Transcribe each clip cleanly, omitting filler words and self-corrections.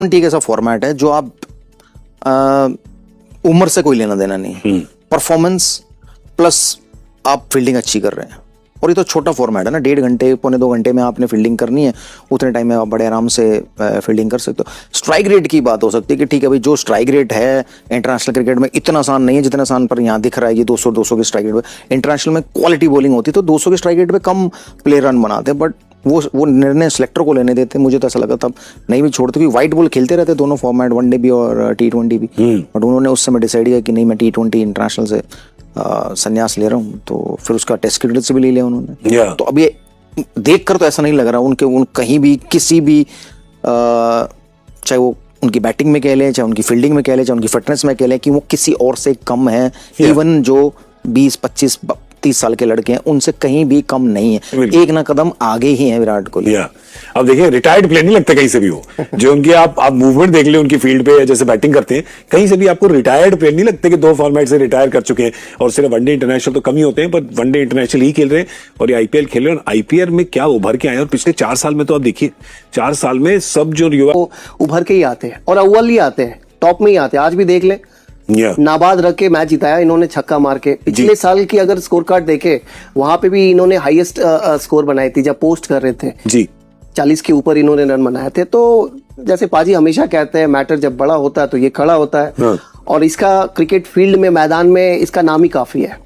T ऐसा format है जो आप उम्र से कोई लेना देना नहीं, परफॉर्मेंस प्लस आप फील्डिंग अच्छी कर रहे हैं। और ये तो छोटा फॉर्मेट है ना, 1.5 घंटे 1.25 घंटे में आपने फील्डिंग करनी है, उतने टाइम में आप बड़े आराम से फील्डिंग कर सकते हो। स्ट्राइक रेट की बात हो सकती है कि ठीक है भाई, जो स्ट्राइक रेट है इंटरनेशनल क्रिकेट में इतना आसान नहीं है जितना आसान पर यहाँ दिख रहा है, ये 200 के स्ट्राइक रेट पे। इंटरनेशनल में क्वालिटी बॉलिंग होती है तो 200 के स्ट्राइक रेट पे कम प्लेयर रन बनाते हैं, बट वो निर्णय सिलेक्टर को लेने देते। मुझे तो ऐसा लगा था नहीं भी छोड़ते, क्योंकि व्हाइट बॉल खेलते रहते दोनों फॉर्मेट, वनडे भी और T20 भी, बट उन्होंने उस समय डिसाइड किया कि नहीं, मैं T20 इंटरनेशनल से संन्यास ले रहा हूँ, तो फिर उसका टेस्ट क्रिकेट से भी ले लिया उन्होंने। तो अब ये देख कर तो ऐसा नहीं लग रहा उन कहीं भी किसी भी चाहे वो उनकी बैटिंग में कह लें, चाहे उनकी फील्डिंग में कह लें, चाहे उनकी फिटनेस में कह लें, कि वो किसी और से कम है। इवन जो 20-25-30 साल के लड़के हैं उनसे कहीं भी कम नहीं है, एक ना कदम आगे ही है विराट कोहली। अब देखिए, रिटायर्ड प्लेयर नहीं लगता कहीं से भी हो, जो उनकी आप मूवमेंट देख ले उनकी फील्ड पे जैसे बैटिंग करते हैं, कहीं से भी आपको रिटायर्ड प्लेयर नहीं लगते कि 2 फॉर्मेट से रिटायर कर चुके हैं। और सिर्फ वनडे इंटरनेशनल तो कम ही होते हैं, पर वनडे इंटरनेशनल ही खेल रहे हैं और ये आईपीएल खेल रहे हैं। और आईपीएल में क्या उभर के आए, और पिछले 4 साल में तो आप देखिए 4 साल में सब जो युवा उभर के ही आते हैं और अव्वल ही आते हैं, टॉप में ही आते हैं। आज भी देख ले, नाबाद रख के मैच जिताया इन्होंने छक्का मार के। पिछले साल की अगर स्कोर कार्ड देखे, वहां पे भी इन्होंने हाईएस्ट स्कोर बनाई थी जब पोस्ट कर रहे थे जी, 40 के ऊपर इन्होंने रन बनाए थे। तो जैसे पाजी हमेशा कहते हैं, मैटर जब बड़ा होता है तो ये खड़ा होता है। और इसका क्रिकेट फील्ड में, मैदान में इसका नाम ही काफी है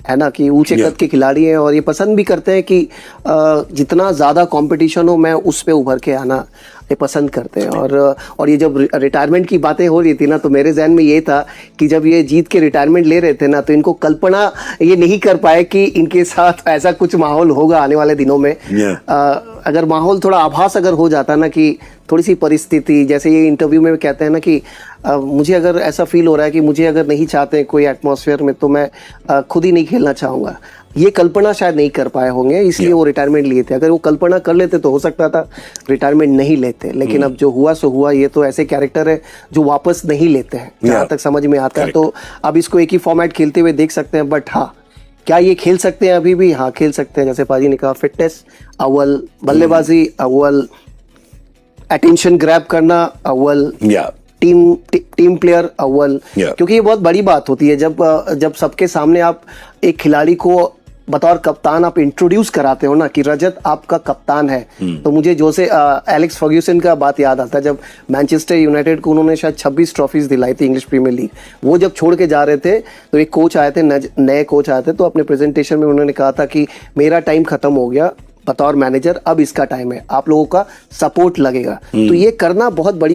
ना, कि ऊंचे कद के खिलाड़ी हैं और ये पसंद भी करते हैं कि जितना ज्यादा कंपटीशन हो, मैं उस पे उभर के आना ये पसंद करते हैं। और ये जब रिटायरमेंट की बातें हो रही थी ना, तो मेरे जहन में ये था कि जब ये जीत के रिटायरमेंट ले रहे थे ना, तो इनको कल्पना ये नहीं कर पाए कि इनके साथ ऐसा कुछ माहौल होगा आने वाले दिनों में। अगर माहौल थोड़ा आभास अगर हो जाता ना, कि थोड़ी सी परिस्थिति, जैसे ये इंटरव्यू में कहते हैं ना कि मुझे अगर ऐसा फील हो रहा है कि मुझे अगर नहीं चाहते कोई एटमॉस्फेयर में, तो मैं खुद ही नहीं खेलना चाहूंगा। ये कल्पना शायद नहीं कर पाए होंगे, इसलिए वो रिटायरमेंट लिए थे। अगर वो कल्पना कर लेते तो हो सकता था रिटायरमेंट नहीं लेते, लेकिन अब जो हुआ सो हुआ। ये तो ऐसे कैरेक्टर है जो वापस नहीं लेते हैं, जहां तक समझ में आता है। तो अब इसको एक ही फॉर्मेट खेलते हुए देख सकते हैं, बट हाँ, क्या ये खेल सकते हैं अभी भी? हाँ, खेल सकते हैं। जैसे पाजी ने कहा, फिटनेस अव्वल, बल्लेबाजी अव्वल, अटेंशन ग्रैब करना अव्वल, टीम प्लेयर अव्वल। क्योंकि ये बहुत बड़ी बात होती है जब सबके सामने आप एक खिलाड़ी को बतौर कप्तान आप इंट्रोड्यूस कराते हो ना, कि रजत आपका कप्तान है। तो मुझे जोसे एलेक्स फर्ग्यूसन का बात याद आता है, जब मैनचेस्टर यूनाइटेड को उन्होंने शायद 26 ट्रॉफीज दिलाई थी इंग्लिश प्रीमियर लीग। वो जब छोड़ के जा रहे थे तो एक कोच आए थे, नए कोच आए थे, तो अपने प्रेजेंटेशन में उन्होंने कहा था कि मेरा टाइम खत्म हो गया बतौर मैनेजर, अब इसका टाइम है, आप लोगों का सपोर्ट लगेगा। तो ये करना बहुत बड़ी